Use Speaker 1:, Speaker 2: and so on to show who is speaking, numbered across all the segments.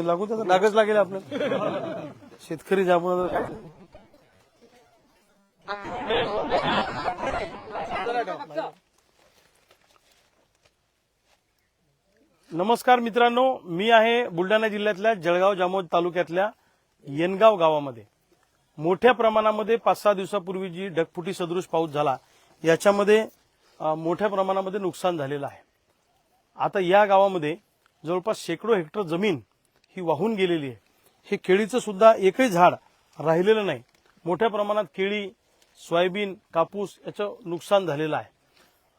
Speaker 1: लागू त्याचा डागच लागेल आपल्याला. शेतकरी जाबून नमस्कार मित्रांनो, मी आहे बुलढाणा जिल्ह्यातल्या जळगाव जामोद तालुक्यातल्या येनगाव गावामध्ये. मोठ्या प्रमाणामध्ये 5-6 दिवसापूर्वी जी ढगफुटी सदृश पाऊस झाला याच्यामध्ये मोठ्या प्रमाणामध्ये नुकसान झालेलं आहे. आता या गावामध्ये जवळपास शेकडो हेक्टर जमीन ही वाहून गेलेली आहे. हे केळीचं सुद्धा एकही झाड राहिलेलं नाही. मोठ्या प्रमाणात केळी, सोयाबीन, कापूस याचं नुकसान झालेलं आहे.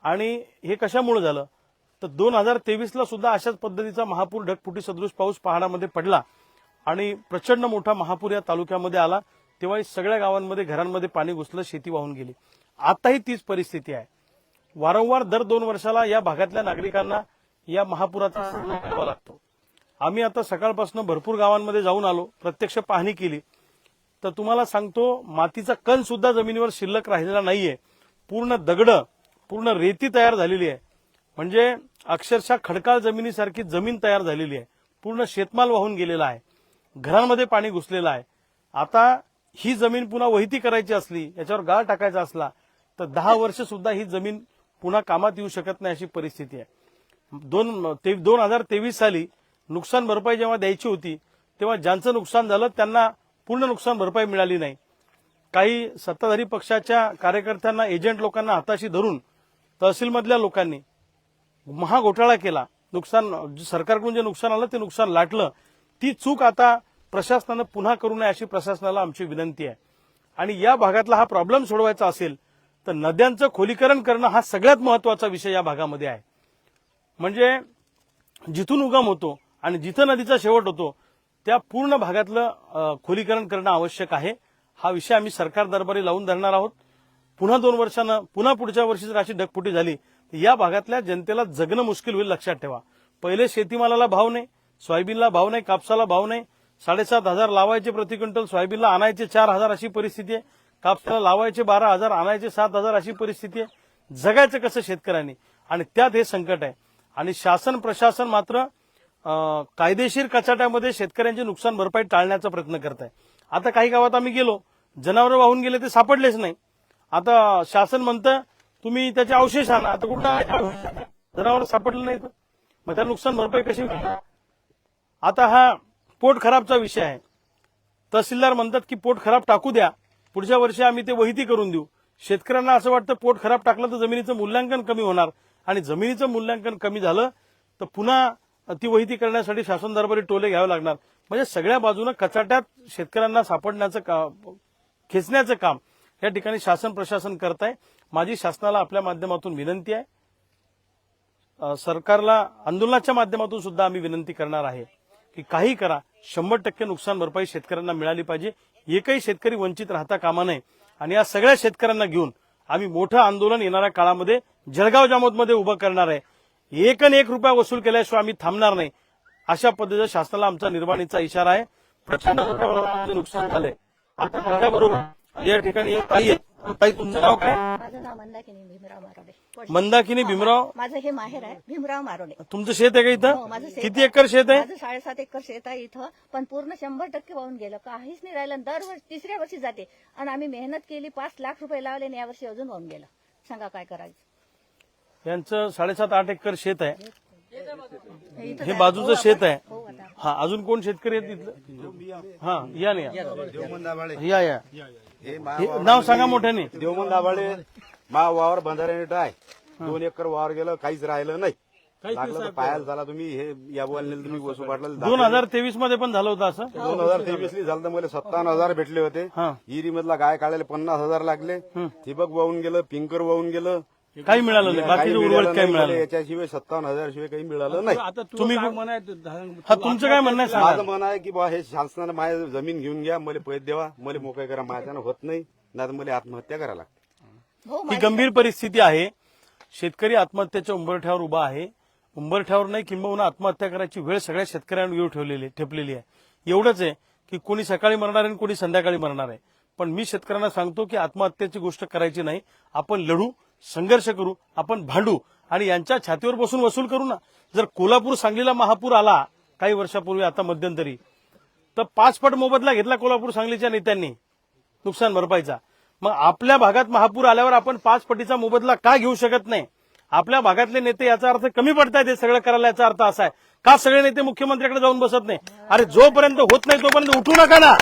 Speaker 1: आणि हे कशामुळे झालं तर 2023ला सुद्धा अशाच पद्धतीचा महापूर ढगफुटी सदृश पाऊस पहाडामध्ये पडला आणि प्रचंड मोठा महापूर या तालुक्यामध्ये आला. तेव्हा सगळ्या गावांमध्ये घरांमध्ये पाणी घुसलं, शेती वाहून गेली. आताही तीच परिस्थिती आहे. वारंवार दर 2 वर्षाला या भागातल्या नागरिकांना या महापुराचा सामना करावा लागतो. आम्ही आता सकाळपासून भरपूर गावांमध्ये जाऊन आलो, प्रत्यक्ष पाहणी केली. तर तुम्हाला सांगतो, मातीचा कण सुद्धा जमिनीवर शिल्लक राहिलेला नाहीये. पूर्ण दगड, पूर्ण रेती तयार झालेली आहे. म्हणजे अक्षरशः खडकाळ जमिनीसारखी जमीन तयार झालेली आहे. पूर्ण शेतमाल वाहून गेलेला आहे. घरांमध्ये पाणी घुसलेलं आहे. आता ही जमीन पुन्हा वहिती करायची असली, याच्यावर गाळ टाकायचा असला तर 10 वर्ष सुद्धा ही जमीन पुन्हा कामात येऊ शकत नाही अशी परिस्थिती आहे. 2023 साली नुकसान भरपाई जेव्हा द्यायची होती तेव्हा ज्यांचं नुकसान झालं त्यांना पूर्ण नुकसान भरपाई मिळाली नाही. काही सत्ताधारी पक्षाच्या कार्यकर्त्यांना, एजंट लोकांना हाताशी धरून तहसीलमधल्या लोकांनी महाघोटाळा केला. नुकसान सरकारकडून जे नुकसान आलं ते नुकसान लाटलं. ती चूक आता प्रशासनानं पुन्हा करू नये अशी प्रशासनाला आमची विनंती आहे. आणि या भागातला हा प्रॉब्लेम सोडवायचा असेल तर नद्यांचं खोलीकरण करणं हा सगळ्यात महत्वाचा विषय या भागामध्ये आहे. म्हणजे जिथून उगम होतो आणि जिथं नदीचा शेवट होतो त्या पूर्ण भागातलं खोलीकरण करणं आवश्यक आहे. हा विषय आम्ही सरकार दरबारी लावून धरणार आहोत. पुन्हा 2 वर्षानं पुन्हा पुढच्या वर्षी जर अशी ढगफुटी झाली तर या भागातल्या जनतेला जगणं मुश्किल होईल. लक्षात ठेवा, पहिले शेतीमालाला भाव नाही, सोयाबीनला भाव नाही, कापसाला भाव नाही. 7,500 लावायचे प्रति क्विंटल, सोयाबीनला आणायचे 4,000 अशी परिस्थिती आहे. कापसाला लावायचे 12,000, आणायचे 7,000 अशी परिस्थिती आहे. जगायचं कसं शेतकऱ्यांनी? आणि त्यात हे संकट आहे. आणि शासन प्रशासन मात्र कायदेशीर कचाट्यामध्ये शेतकऱ्यांचे नुकसान भरपाई टाळण्याचा प्रयत्न करत आहे. आता काही गावात आम्ही गेलो, जनावरं वाहून गेले, ते सापडलेच नाही. आता शासन म्हणतं तुम्ही त्याचे अवशेष आणा. आता कुठं जनावर सापडलं नाही तर मग त्या नुकसान भरपाई कशी? आता हा पोट खराबचा विषय आहे. तहसीलदार म्हणतात की पोट खराब टाकू द्या, पुढच्या वर्षी आम्ही ते वहिती करून देऊ. शेतकऱ्यांना असं वाटतं पोट खराब टाकलं तर जमिनीचं मूल्यांकन कमी होणार आणि जमिनीचं मूल्यांकन कमी झालं तर पुन्हा ती वहिती करण्यासाठी शासन दरबारी टोले घ्यावे लागणार. म्हणजे सगळ्या बाजूनं कचाट्यात शेतकऱ्यांना सापडण्याचं खेचण्याचं काम या ठिकाणी शासन प्रशासन करत आहे. माझी शासनाला आपल्या माध्यमातून विनंती आहे, सरकारला आंदोलनाच्या माध्यमातून सुद्धा आम्ही विनंती करणार आहे की काही करा, 100% नुकसान भरपाई शेतकऱ्यांना मिळाली पाहिजे. एकही शेतकरी वंचित राहता कामा नये. आणि या सगळ्या शेतकऱ्यांना घेऊन आम्ही मोठं आंदोलन येणाऱ्या काळामध्ये जळगाव जामोदमध्ये उभं करणार आहे. 1 रुपया वसूल केल्याशिवाय आम्ही थांबणार नाही. अशा पद्धतीचा शासनाला आमचा निर्वाणीचा इशारा आहे. प्रचंड मोठ्या प्रमाणात नुकसान झालंय. आता माझ्याबरोबर या ठिकाणी एक ताई आहे. ताई, तुमचं नाव काय?
Speaker 2: माझं नाव मंदाकिनी भीमराव मारोडे.
Speaker 1: मंदाकिनी भीमराव.
Speaker 2: माझं हे माहेर आहे, भीमराव मारोडे.
Speaker 1: तुमचं शेत आहे का
Speaker 2: हो, माझं
Speaker 1: इथं?
Speaker 2: शेत
Speaker 1: किती
Speaker 2: आहे.
Speaker 1: एकर शेत आहे?
Speaker 2: माझं 7.5 एकर शेत आहे इथं, पण पूर्ण 100% वाहून गेलं. काहीच नाही राहिलं. दरवर्षी 3ऱ्या वर्षी जाते. आणि आम्ही मेहनत केली, 5 लाख रुपये लावले आणि यावर्षी अजून वाहून गेलं. सांगा काय करायचं?
Speaker 1: यांचं 7.5-8 एकर शेत आहे.
Speaker 2: इथं
Speaker 1: हे बाजूचं शेत आहे.
Speaker 2: हो आता.
Speaker 1: हा, अजून कोण शेतकरी आहेत तिथलं? हा, या ना, या. हे नाव सांगा मोठ्याने.
Speaker 3: देवमन दाभाळे. मा वावर बंधाऱ्याने आहे. 2 एकर वावर गेलं, काहीच राहिलं नाही. लागलं तर पायाला झाला. तुम्ही हे या बोलले तुम्ही वसू पाटला.
Speaker 1: 2023 मध्ये पण झालं होतं असं.
Speaker 3: 2023 झालं तर मला 57,000 भेटले होते.
Speaker 1: हा.
Speaker 3: हिरी मधला गाय काढायला 50,000 लागले. ठिबक वाहून गेलं, पिंकर वाहून गेलं,
Speaker 1: काही मिळालं नाही. बाकी उर्वरित काही मिळालं नाही.
Speaker 3: याच्याशिवाय 57,000 शिवाय काही मिळालं नाही.
Speaker 1: तुम्ही हा, तुमचं काय म्हणणं आहे
Speaker 3: माझं
Speaker 1: सांगा.
Speaker 3: म्हणणं आहे की बा हे शासनानं माझ्या जमीन घेऊन घ्या, मला पैसे द्यावा, मला मोकळे करा. माझ्यानं होत नाही, नाही तर मला आत्महत्या करायला लागते.
Speaker 2: हो,
Speaker 1: ही गंभीर परिस्थिती आहे. शेतकरी आत्महत्येच्या उंबरठ्यावर उभा आहे. उंबरठ्यावर नाही, किंबहुना आत्महत्या करायची वेळ सगळ्या शेतकऱ्यांवर येऊ ठेपलेली आहे. एवढंच आहे की कोणी सकाळी मरणार आहे आणि कोणी संध्याकाळी मरणार आहे. पण मी शेतकऱ्यांना सांगतो की आत्महत्येची गोष्ट करायची नाही. आपण लढू, संघर्ष करू, आपण भांडू आणि यांच्या छातीवर बसून वसूल करू ना. जर कोल्हापूर सांगलीला महापूर आला काही वर्षापूर्वी, आता मध्यंतरी, तर 5 पट मोबदला घेतला कोल्हापूर सांगलीच्या नेत्यांनी नुकसान भरपाईचा. मग आपल्या भागात महापूर आल्यावर आपण 5 पटीचा मोबदला का घेऊ शकत नाही? आपल्या भागातले नेते याचा अर्थ कमी पडतायत हे सगळं करायला, याचा अर्थ असा आहे का सगळे नेते मुख्यमंत्र्याकडे जाऊन बसत नाही? अरे जोपर्यंत होत नाही तोपर्यंत उठू नका ना.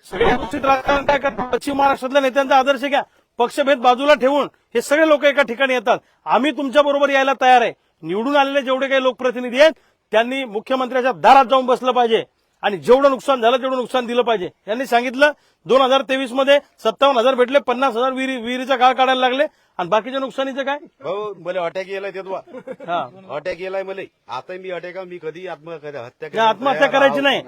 Speaker 1: सगळे अनुचित राजकारण काय करतात? पश्चिम महाराष्ट्रातल्या नेत्यांचा आदर्श घ्या. पक्षभेद बाजूला ठेवून हे सगळे लोक एका ठिकाणी येतात. आम्ही तुमच्या बरोबर यायला तयार आहे. निवडून आलेले जेवढे काही लोकप्रतिनिधी आहेत त्यांनी मुख्यमंत्र्याच्या दारात जाऊन बसलं पाहिजे आणि जेवढं नुकसान झालं तेवढं नुकसान दिलं पाहिजे. यांनी सांगितलं 2023 मध्ये 57,000 भेटले, 50,000 विहिरीचा काळ काढायला लागले, आणि बाकीच्या नुकसानीचं काय?
Speaker 3: भाऊ मला अटॅक गेलाय ते तुला
Speaker 1: हा,
Speaker 3: अटॅक गेलाय मला. आता मी अटॅक मी कधी आत्महत्या
Speaker 1: त्या आत्महत्या करायची नाही.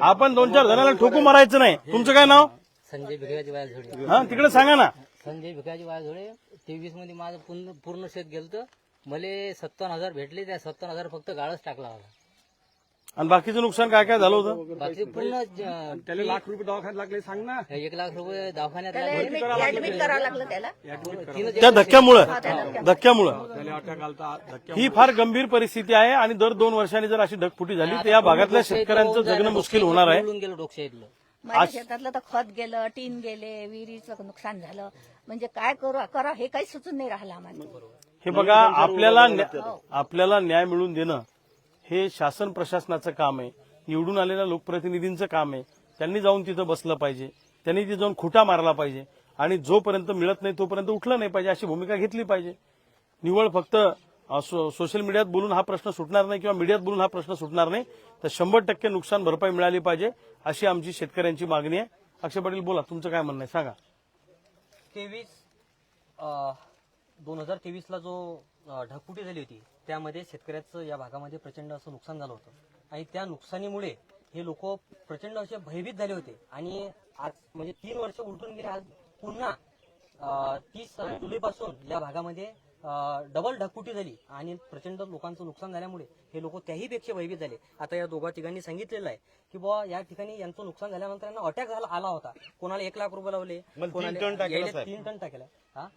Speaker 1: आपण 2-4 जणांना ठोकू मारायचं नाही. तुमचं काय नाव?
Speaker 4: संजय भिकाजी वायझोडे.
Speaker 1: हा, तिकडे सांगा ना.
Speaker 4: संजय भिकाजी वायझोडे. 23 मध्ये माझं पूर्ण शेत गेलतं. मला 57,000 भेटले. त्या 57,000 फक्त गाळच टाकला होता.
Speaker 1: आणि बाकीचं नुकसान काय काय झालं होतं?
Speaker 4: बाकी पूर्ण
Speaker 5: त्याला लाख रुपये दवाखान्यात लागले सांग ना.
Speaker 4: 1 लाख रुपये दवाखान्यात
Speaker 2: त्याला
Speaker 4: लागले.
Speaker 2: ऍडमिट करावं लागलं त्याला.
Speaker 1: त्या धक्क्यामुळं
Speaker 5: त्याला अटॅक आलता धक्क्या.
Speaker 1: ही फार गंभीर परिस्थिती आहे. आणि दर 2 वर्षांनी जर अशी ढगफुटी झाली तर या भागातल्या शेतकऱ्यांचं जगणं मुश्किल होणार आहे.
Speaker 4: उडून गेलो डोकशाहीतलं.
Speaker 2: माझ्या शेतातलं तर खत गेलं, टीन गेले, विहिरीचं नुकसान झालं. म्हणजे काय करा हे काही सुचून नाही राहिलं आम्हाला.
Speaker 1: हे बघा, आपल्याला न्याय मिळवून देणं हे शासन प्रशासनाचं काम आहे. निवडून आलेल्या लोकप्रतिनिधींचं काम आहे. त्यांनी जाऊन तिथं बसलं पाहिजे. त्यांनी तिथं जाऊन खुटा मारला पाहिजे. आणि जोपर्यंत मिळत नाही तोपर्यंत उठलं नाही पाहिजे, अशी भूमिका घेतली पाहिजे. निव्वळ फक्त सोशल मीडियात बोलून हा प्रश्न सुटणार नाही किंवा मीडियात बोलून हा प्रश्न सुटणार नाही. तर 100% नुकसान भरपाई मिळाली पाहिजे अशी आमची शेतकऱ्यांची मागणी आहे. अक्षय पाटील बोला, तुमचं काय म्हणणं आहे सांगा.
Speaker 6: 2023 ला जो ढगफुटी झाली होती त्यामध्ये शेतकऱ्याचं या भागामध्ये प्रचंड असं नुकसान झालं होतं. आणि त्या नुकसानीमुळे हे लोक प्रचंड असे भयभीत झाले होते. आणि आज म्हणजे 3 वर्ष उलटून गेले. आज पुन्हा 30 जुलैपासून या भागामध्ये डबल ढगफुटी झाली आणि प्रचंड लोकांचं नुकसान झाल्यामुळे हे लोक त्याही पेक्षा भयभीत झाले. आता या दोघा तिघांनी सांगितलेलं आहे की बुवा या ठिकाणी यांचं नुकसान झाल्यानंतर यांना अटॅक आला होता. कोणाला 1 लाख रुपये लावले, कोणाला 3 टन टाकला. हा,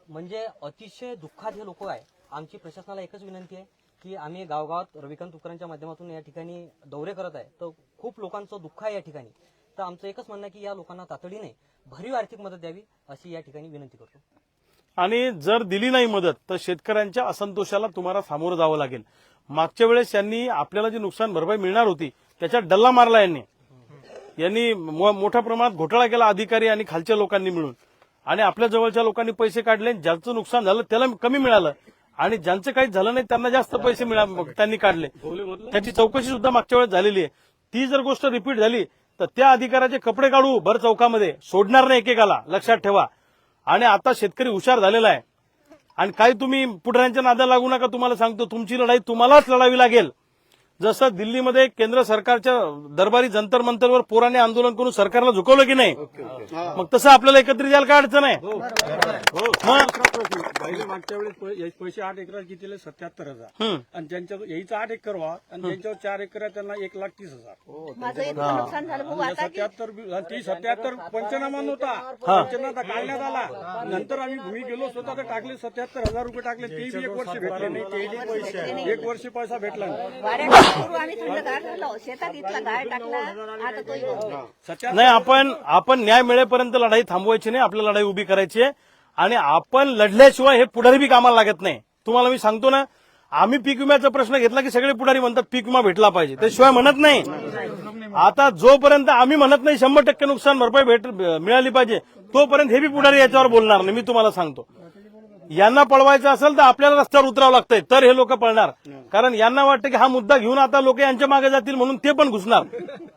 Speaker 6: म्हणजे अतिशय दुःखात हे लोक आहे. आमची प्रशासनाला एकच विनंती आहे की आम्ही गावगावात रविकांत तुकारांच्या माध्यमातून या ठिकाणी दौरे करत आहे. तर खूप लोकांचं दुःख आहे या ठिकाणी. तर आमचं एकच म्हणणं आहे की या लोकांना तातडीने भरीव आर्थिक मदत द्यावी अशी या ठिकाणी विनंती करतो.
Speaker 1: आणि जर दिली नाही मदत तर शेतकऱ्यांच्या असंतोषाला तुम्हाला सामोरं जावं लागेल. मागच्या वेळेस यांनी आपल्याला जी नुकसान भरपाई मिळणार होती त्याच्यात डल्ला मारला. यांनी मोठ्या प्रमाणात घोटाळा केला अधिकारी आणि खालच्या लोकांनी मिळून. आणि आपल्या जवळच्या लोकांनी पैसे काढले. ज्यांचं नुकसान झालं त्याला कमी मिळालं आणि ज्यांचं काही झालं नाही त्यांना जास्त पैसे त्यांनी काढले. त्याची चौकशी सुद्धा मागच्या वेळेस झालेली आहे. ती जर गोष्ट रिपीट झाली तर त्या अधिकाऱ्याचे कपडे काढू भर चौकामध्ये, सोडणार नाही एकेकाला, लक्षात ठेवा. आणि आता शेतकरी हुशार झालेला आहे. आणि काही तुम्ही पुढाऱ्यांच्या नादाला लागू नका. तुम्हाला सांगतो, तुमची लढाई तुम्हालाच लढावी लागेल. जसं दिल्लीमध्ये केंद्र सरकारच्या दरबारी जंतर मंतरवर पोराने आंदोलन करून सरकारला झुकवलं की नाही, मग तसं आपल्याला एकत्रित यायला काय अडचण आहे?
Speaker 5: पहिले मागच्या वेळेस पैसे 8 एकरात कितीले 77,000 आणि ज्यांच्या यायचं 8 एकर व्हा आणि ज्यांच्यावर 4 एकर आहे त्यांना 1,30,000.
Speaker 2: माझं इतकं नुकसान झालं भाऊ आता की
Speaker 5: 77 पंचनामा नव्हता. पंचनामा काढण्यात आला. नंतर आम्ही भूमी गेलो स्वतः तर टाकले 77,000 रुपये टाकले. तेही 1 वर्ष भेटले नाही. 1 वर्ष पैसा भेटला नाही.
Speaker 2: वाऱ्यात करू आम्ही थंडगार झालो. शेतात इथला गाळ टाकला. आता तोही बघतो.
Speaker 1: नाही, आपण न्याय मिळेपर्यंत लढाई थांबवायची नाही. आपल्याला लढाई उभी करायची आहे. आणि आपण लढल्याशिवाय हे पुढारी बी कामाला लागत नाही. तुम्हाला मी सांगतो ना, आम्ही पीक विम्याचा प्रश्न घेतला की सगळे पुढारी म्हणतात पीक विमा भेटला पाहिजे, त्याशिवाय म्हणत नाही. आता जोपर्यंत आम्ही म्हणत नाही 100% नुकसान भरपाई मिळाली पाहिजे तोपर्यंत हे बी पुढारी याच्यावर बोलणार नाही. मी तुम्हाला सांगतो, यांना पळवायचं असेल तर आपल्याला रस्त्यावर उतरावं लागतंय तर हे लोक पळणार. कारण यांना वाटतं की हा मुद्दा घेऊन आता लोक यांच्या मागे जातील म्हणून ते पण घुसणार.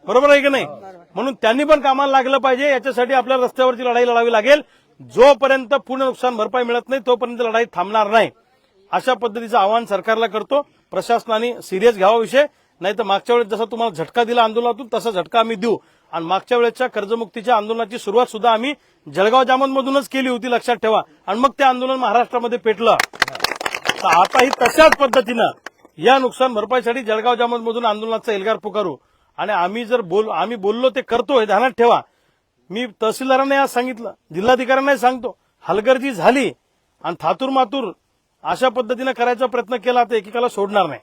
Speaker 1: बरोबर आहे की नाही? म्हणून त्यांनी पण कामाला लागलं पाहिजे. याच्यासाठी आपल्याला रस्त्यावरची लढाई लढावी लागेल. जोपर्यंत पूर्ण नुकसान भरपाई मिळत नाही तोपर्यंत लढाई थांबणार नाही. अशा पद्धतीचं आवाहन सरकारला करतो. प्रशासनाने सिरियस घ्यावा विषय. नाही तर मागच्या वेळेस जसा तुम्हाला झटका दिला आंदोलनातून तसा झटका आम्ही देऊ. आणि मागच्या वेळेच्या कर्जमुक्तीच्या आंदोलनाची सुरुवात सुद्धा आम्ही जळगाव जामोदमधूनच केली होती, लक्षात ठेवा. आणि मग ते आंदोलन महाराष्ट्रामध्ये पेटलं. तर आताही तशाच पद्धतीनं या नुकसान भरपाईसाठी जळगाव जामोदमधून आंदोलनाचा एल्गार पुकारू. आणि आम्ही बोललो ते करतो हे ध्यानात ठेवा. मी तहसीलदारांना आज सांगितलं, जिल्हाधिकाऱ्यांनाही सांगतो, हलगर्जी झाली आणि थातूर मातूर अशा पद्धतीने करायचा प्रयत्न केला तर एकेकाला सोडणार नाही.